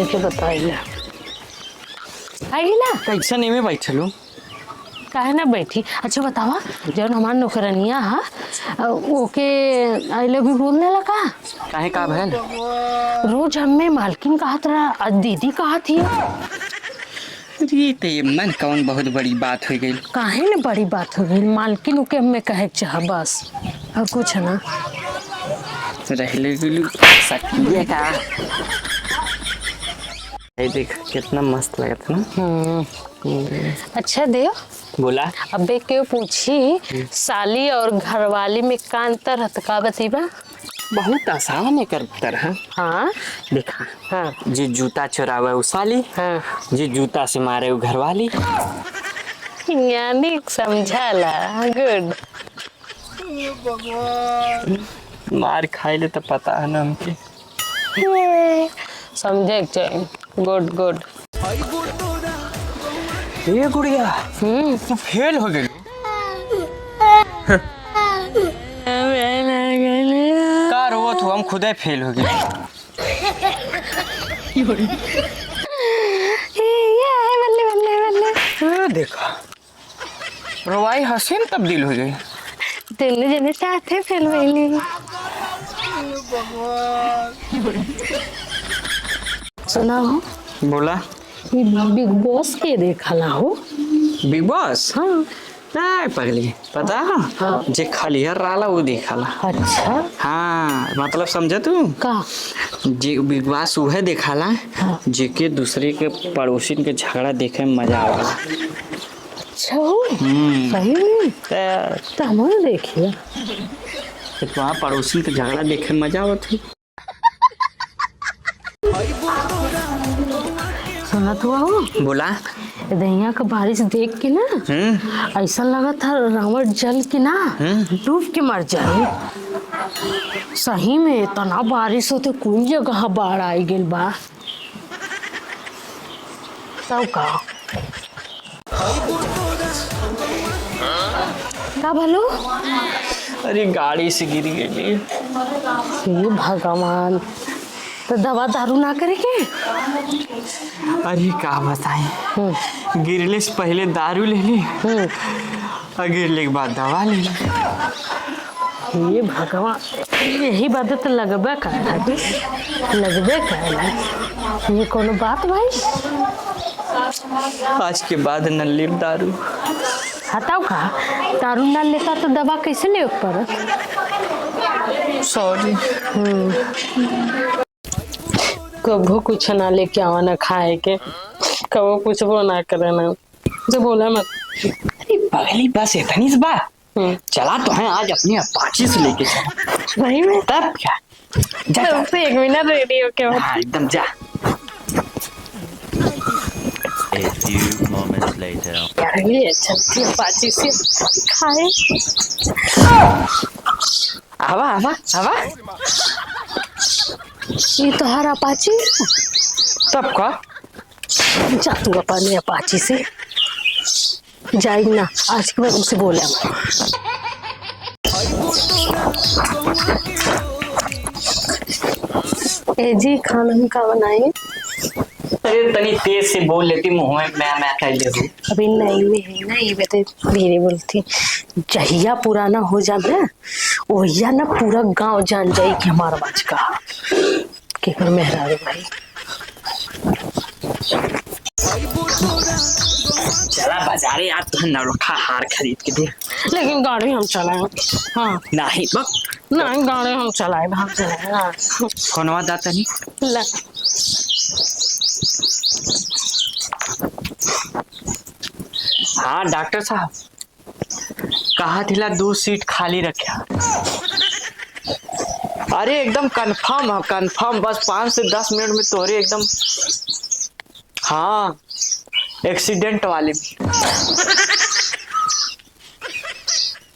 के बताइला आइला कैसा नहीं में बैठलू काहे ना बैठी। अच्छा बतावा जब हमार नौकरनिया हा ओके आई लव यू बोलने लगा काहे का भैल रोज हमें मालकिन कहत रहा दीदी कहा थी। ये तो मन कौन बहुत बड़ी बात हो गई। काहे ना बड़ी बात हो गई मालकिन ओके हमें कहे चाह बस और कुछ ना रहले गुलू सकिए का। ये देख कितना मस्त लगता ना। अच्छा देव बोला अबे क्यों पूछी साली और घरवाली में का अंतर है का बतीबा। बहुत आसान है कर है। हाँ देखा हाँ जी जूता चुरावे वो साली हाँ जी जूता से मारे वो घरवाली। यानी समझाला गुड। मार खाए ले तो पता है ना हमके समझे चाहिए गुड गुड। ये गुड़िया तू फेल हो गई। का रोवत हो हम खुदे फेल हो गए। देखा रोवाई हंसी में तब्दील हो गई। दिल्ली जने साथ है फेल वैली। सुना हो बोला ये बिग बॉस के देखला हो। बिग बॉस हाँ नहीं पगली पता हाँ। जे खलिहर राला वो देखला। अच्छा हाँ मतलब समझे तू का जे बिग बॉस उहे देखला हाँ। जे के दूसरे के पड़ोसी के झगड़ा देखे में मजा आवाला। अच्छा सही में तो हम देखिए वहाँ पड़ोसी के झगड़ा देखे में मजा आवत है। सुना तो हो बोला दहिया का बारिश देख के ना ऐसा लगा था रावण जल के ना डूब के मर जाए। सही में इतना बारिश होते कोई जगह बाढ़ आई गई बा सब का भलो। अरे गाड़ी से गिर गई। ये भगवान तो दवा दारू ना करे के। अरे का बताएं गिरले से पहले दारू ले ली और गिरले के बाद दवा ले ली। ये भगवान यही बात तो लगबे करे लगबे करे ये कोनो बात भाई। आज के बाद न ले दारू। हटाओ का दारू ना लेता तो दवा कैसे ले पर। सॉरी कबो कुछ ना लेके आवा ना खाए के कबो कुछ वो ना करे ना जो बोला मत। अरे पगली बस इतनी सी बात चला तो है आज अपनी अपाची से लेके चला। वही में तब क्या जा तो एक मिनट रेडी हो के हाँ एकदम जा। A few moments later. ये चलती अपाची से खाए। आवा आवा आवा ये तो हर अपाची तब का जा तू अपने अपाची से जाएगी ना आज के बाद उनसे बोला। ए जी खाना का बनाए। अरे तनी तेज से बोल लेती मुंह में मैं कह ले। अभी नहीं बेटे धीरे बोलती। जहिया पुराना हो जाए वहिया ना पूरा गांव जान जाए कि हमारा बाज का के कर मेहरारू भाई। चला बाजारे यार तो नौलखा हार खरीद के दे। लेकिन गाड़ी हम चलाए। हाँ नहीं बक नहीं गाड़ी हम चलाए भाग चलाए। हाँ फोनवा दाता नहीं ला हाँ डॉक्टर साहब कहा थिला 2 सीट खाली रखा। अरे एकदम कंफर्म है कंफर्म बस 5 से 10 मिनट में तोरे एकदम। हाँ एक्सीडेंट वाले भी